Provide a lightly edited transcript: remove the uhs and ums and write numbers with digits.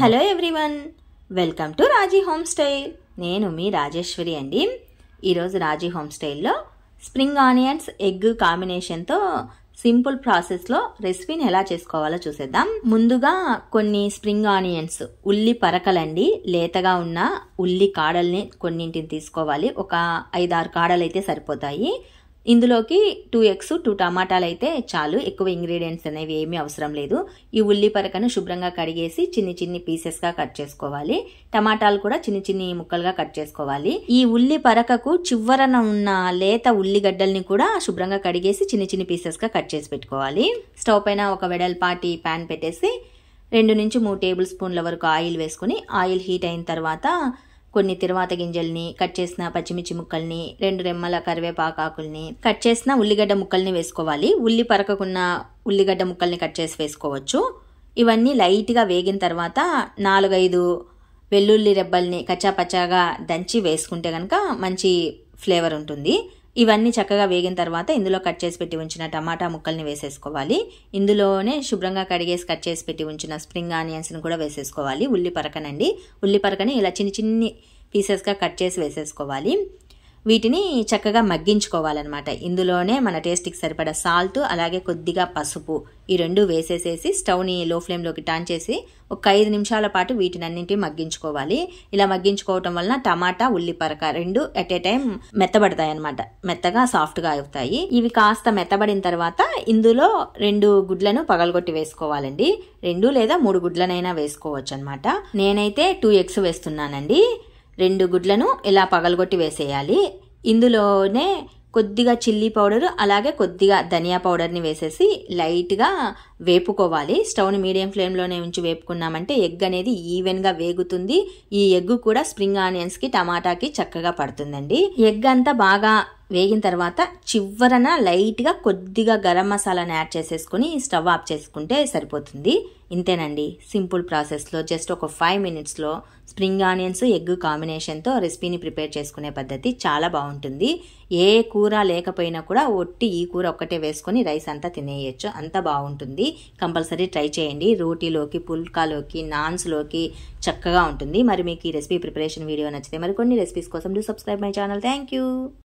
Hello everyone, welcome to Raji home style. నేను మీ రాజేశ్వరి అండి. ఈరోజు రాజీ హోమ్ స్టైల్లో స్ప్రింగ్ ఆనియన్స్ ఎగ్ కాంబినేషన్తో సింపుల్ ప్రాసెస్లో రెసిపీని ఎలా చేసుకోవాలో చూసేద్దాం. ముందుగా కొన్ని స్ప్రింగ్ ఆనియన్స్ ఉల్లి పరకలండి, లేతగా ఉన్న ఉల్లి కాడల్ని కొన్నింటిని తీసుకోవాలి. ఒక 5-6 కాడలు అయితే సరిపోతాయి. ఇందులోకి 2 ఎగ్స్ 2 టమాటాలు అయితే చాలు. ఎక్కువ ఇంగ్రీడియంట్స్ అనేవి ఏమీ అవసరం లేదు. ఈ ఉల్లి పరకను శుభ్రంగా కడిగేసి చిన్ని పీసెస్గా కట్ చేసుకోవాలి. టమాటాలు కూడా చిన్ని ముక్కలుగా కట్ చేసుకోవాలి. ఈ ఉల్లి పరకకు చివరన ఉన్న లేత ఉల్లిగడ్డల్ని కూడా శుభ్రంగా కడిగేసి చిన్ని పీసెస్గా కట్ చేసి పెట్టుకోవాలి. స్టవ్ పైన ఒక వెడల్పాటి ప్యాన్ పెట్టేసి 2 నుంచి 3 టేబుల్ స్పూన్ల వరకు ఆయిల్ వేసుకుని, ఆయిల్ హీట్ అయిన తర్వాత కొన్ని తిరువాత గింజల్ని, కట్ చేసిన పచ్చిమిర్చి ముక్కల్ని, 2 రెమ్మల కరివేపాకాకుల్ని, కట్ చేసిన ఉల్లిగడ్డ ముక్కల్ని వేసుకోవాలి. ఉల్లి పరకకున్న ఉల్లిగడ్డ ముక్కల్ని కట్ చేసి వేసుకోవచ్చు. ఇవన్నీ లైట్గా వేగిన తర్వాత 4-5 వెల్లుల్లి రెబ్బల్ని కచ్చాపచ్చాగా దంచి వేసుకుంటే కనుక మంచి ఫ్లేవర్ ఉంటుంది. ఇవన్నీ చక్కగా వేగిన తర్వాత ఇందులో కట్ చేసి పెట్టి ఉంచిన టమాటా ముక్కల్ని వేసేసుకోవాలి. ఇందులోనే శుభ్రంగా కడిగేసి కట్ చేసి పెట్టి ఉంచిన స్ప్రింగ్ ఆనియన్స్ని కూడా వేసేసుకోవాలి. ఉల్లి పరకని ఇలా చిన్ని పీసెస్గా కట్ చేసి వేసేసుకోవాలి. వీటిని చక్కగా మగ్గించుకోవాలన్నమాట. ఇందులోనే మన టేస్ట్కి సరిపడా సాల్ట్, అలాగే కొద్దిగా పసుపు, ఈ 2 వేసేసేసి స్టవ్ని లో ఫ్లేమ్లోకి టర్న్ చేసి ఒక 5 నిమిషాల పాటు వీటినన్నింటినీ మగ్గించుకోవాలి. ఇలా మగ్గించుకోవటం వలన టమాటా, ఉల్లి పరక 2 ఎట్ ఏ టైం మెత్తబడతాయి అన్నమాట. మెత్తగా సాఫ్ట్గా అవుతాయి. ఇవి కాస్త మెత్తబడిన తర్వాత ఇందులో 2 గుడ్లను పగలగొట్టి వేసుకోవాలండి. 2 లేదా 3 గుడ్లనైనా వేసుకోవచ్చు అనమాట. నేనైతే 2 ఎగ్స్ వేస్తున్నానండి. 2 గుడ్లను ఇలా పగలగొట్టి వేసేయాలి. ఇందులోనే కొద్దిగా చిల్లీ పౌడర్, అలాగే కొద్దిగా ధనియా పౌడర్ని వేసేసి లైట్గా వేపుకోవాలి. స్టవ్ని మీడియం ఫ్లేమ్లోనే ఉంచి వేపుకున్నామంటే ఎగ్ అనేది ఈవెన్గా వేగుతుంది. ఈ ఎగ్ కూడా స్ప్రింగ్ ఆనియన్స్కి, టమాటాకి చక్కగా పడుతుందండి. ఎగ్ అంతా బాగా వేగిన తర్వాత చివరన లైట్గా కొద్దిగా గరం మసాలాని యాడ్ చేసేసుకుని స్టవ్ ఆఫ్ చేసుకుంటే సరిపోతుంది. ఇంతేనండి, సింపుల్ ప్రాసెస్లో జస్ట్ ఒక 5 మినిట్స్లో స్ప్రింగ్ ఆనియన్స్ ఎగ్ కాంబినేషన్తో రెసిపీని ప్రిపేర్ చేసుకునే పద్ధతి చాలా బాగుంటుంది. ఏ కూర లేకపోయినా కూడా ఒట్టి ఈ కూర ఒక్కటే వేసుకొని రైస్ అంతా తినేయచ్చు, అంత బాగుంటుంది. కంపల్సరీ ట్రై చేయండి. రోటీలోకి, పుల్కాలోకి, నాన్స్లోకి చక్కగా ఉంటుంది. మరి మీకు ఈ రెసిపీ ప్రిపరేషన్ వీడియో నచ్చితే మరికొన్ని రెసిపీస్ కోసం do subscribe my channel. Thank you.